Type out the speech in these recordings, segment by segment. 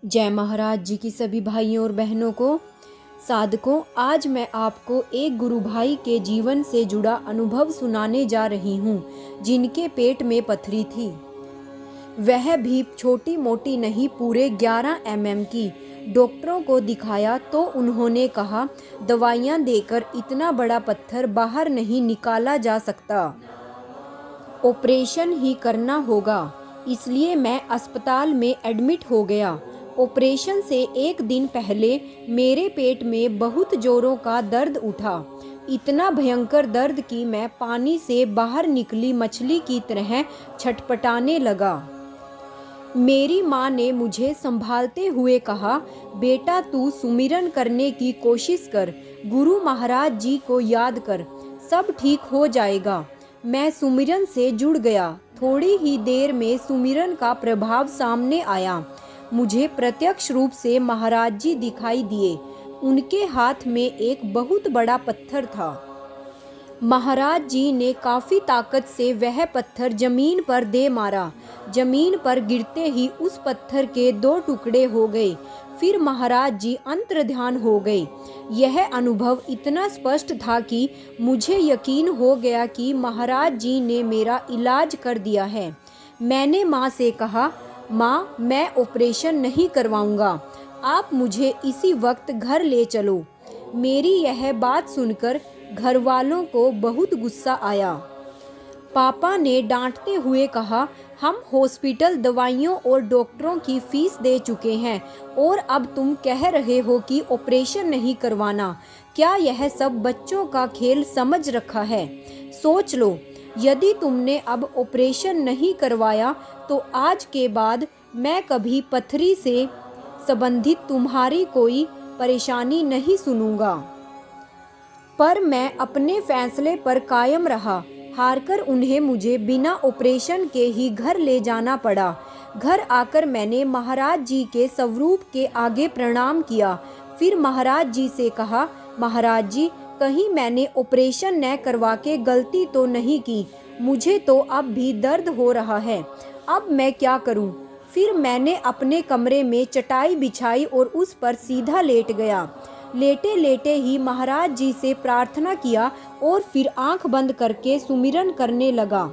जय महाराज जी की सभी भाइयों और बहनों को। साधकों, आज मैं आपको एक गुरु भाई के जीवन से जुड़ा अनुभव सुनाने जा रही हूँ, जिनके पेट में पथरी थी। वह भी छोटी मोटी नहीं, पूरे 11 mm की। डॉक्टरों को दिखाया तो उन्होंने कहा, दवाइयाँ देकर इतना बड़ा पत्थर बाहर नहीं निकाला जा सकता, ऑपरेशन ही करना होगा। इसलिए मैं अस्पताल में एडमिट हो गया। ऑपरेशन से एक दिन पहले मेरे पेट में बहुत जोरों का दर्द उठा। इतना भयंकर दर्द कि मैं पानी से बाहर निकली मछली की तरह छटपटाने लगा। मेरी माँ ने मुझे संभालते हुए कहा, बेटा तू सुमिरन करने की कोशिश कर, गुरु महाराज जी को याद कर, सब ठीक हो जाएगा। मैं सुमिरन से जुड़ गया। थोड़ी ही देर में सुमिरन का प्रभाव सामने आया। मुझे प्रत्यक्ष रूप से महाराज जी दिखाई दिए। उनके हाथ में एक बहुत बड़ा पत्थर था। महाराज जी ने काफ़ी ताकत से वह पत्थर जमीन पर दे मारा। जमीन पर गिरते ही उस पत्थर के 2 टुकड़े हो गए। फिर महाराज जी अंतर्ध्यान हो गए। यह अनुभव इतना स्पष्ट था कि मुझे यकीन हो गया कि महाराज जी ने मेरा इलाज कर दिया है। मैंने माँ से कहा, माँ मैं ऑपरेशन नहीं करवाऊंगा, आप मुझे इसी वक्त घर ले चलो। मेरी यह बात सुनकर घर वालों को बहुत गुस्सा आया। पापा ने डांटते हुए कहा, हम हॉस्पिटल दवाइयों और डॉक्टरों की फीस दे चुके हैं और अब तुम कह रहे हो कि ऑपरेशन नहीं करवाना। क्या यह सब बच्चों का खेल समझ रखा है? सोच लो, यदि तुमने अब ऑपरेशन नहीं करवाया तो आज के बाद मैं कभी पथरी से संबंधित तुम्हारी कोई परेशानी नहीं सुनूंगा। पर मैं अपने फैसले पर कायम रहा। हारकर उन्हें मुझे बिना ऑपरेशन के ही घर ले जाना पड़ा। घर आकर मैंने महाराज जी के स्वरूप के आगे प्रणाम किया। फिर महाराज जी से कहा, महाराज जी कहीं मैंने ऑपरेशन न करवा के गलती तो नहीं की? मुझे तो अब भी दर्द हो रहा है, अब मैं क्या करूं? फिर मैंने अपने कमरे में चटाई बिछाई और उस पर सीधा लेट गया। लेटे लेटे ही महाराज जी से प्रार्थना किया और फिर आंख बंद करके सुमिरन करने लगा।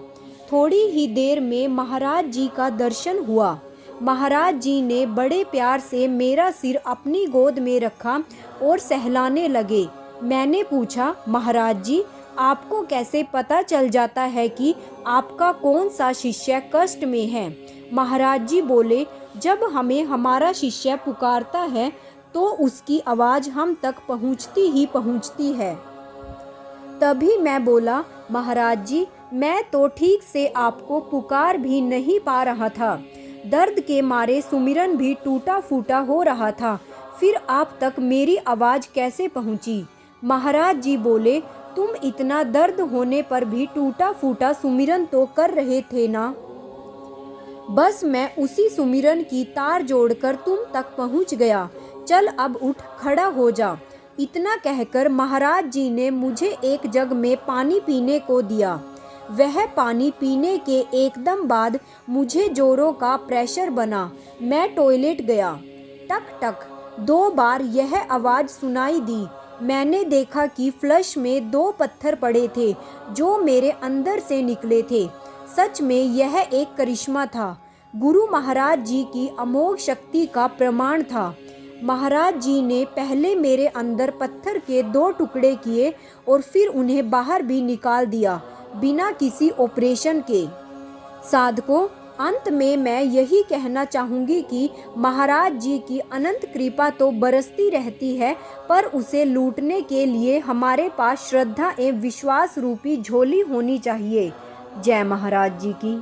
थोड़ी ही देर में महाराज जी का दर्शन हुआ। महाराज जी ने बड़े प्यार से मेरा सिर अपनी गोद में रखा और सहलाने लगे। मैंने पूछा, महाराज जी आपको कैसे पता चल जाता है कि आपका कौन सा शिष्य कष्ट में है? महाराज जी बोले, जब हमें हमारा शिष्य पुकारता है तो उसकी आवाज़ हम तक पहुंचती ही पहुंचती है। तभी मैं बोला, महाराज जी मैं तो ठीक से आपको पुकार भी नहीं पा रहा था। दर्द के मारे सुमिरन भी टूटा फूटा हो रहा था। फिर आप तक मेरी आवाज़ कैसे पहुंची? महाराज जी बोले, तुम इतना दर्द होने पर भी टूटा फूटा सुमिरन तो कर रहे थे ना। बस मैं उसी सुमिरन की तार जोड़कर तुम तक पहुंच गया। चल अब उठ, खड़ा हो जा। इतना कहकर महाराज जी ने मुझे एक जग में पानी पीने को दिया। वह पानी पीने के एकदम बाद मुझे जोरों का प्रेशर बना। मैं टॉयलेट गया। टक टक 2 बार यह आवाज़ सुनाई दी। मैंने देखा कि फ्लश में 2 पत्थर पड़े थे जो मेरे अंदर से निकले थे। सच में यह एक करिश्मा था, गुरु महाराज जी की अमोघ शक्ति का प्रमाण था। महाराज जी ने पहले मेरे अंदर पत्थर के 2 टुकड़े किए और फिर उन्हें बाहर भी निकाल दिया, बिना किसी ऑपरेशन के। साधकों, अंत में मैं यही कहना चाहूँगी कि महाराज जी की अनंत कृपा तो बरसती रहती है, पर उसे लूटने के लिए हमारे पास श्रद्धा एवं विश्वास रूपी झोली होनी चाहिए। जय महाराज जी की।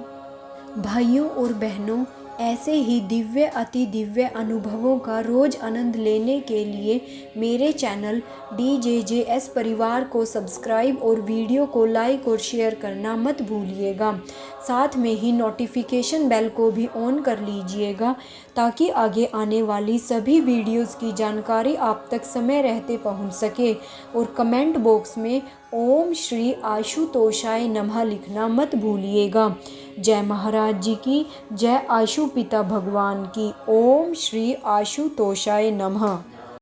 भाइयों और बहनों, ऐसे ही दिव्य अति दिव्य अनुभवों का रोज़ आनंद लेने के लिए मेरे चैनल DJJS परिवार को सब्सक्राइब और वीडियो को लाइक और शेयर करना मत भूलिएगा। साथ में ही नोटिफिकेशन बेल को भी ऑन कर लीजिएगा, ताकि आगे आने वाली सभी वीडियोस की जानकारी आप तक समय रहते पहुंच सके। और कमेंट बॉक्स में ओम श्री आशुतोषाय नमः लिखना मत भूलिएगा। जय महाराज जी की, जय आशु पिता भगवान की। ओम श्री आशुतोषाय नमः।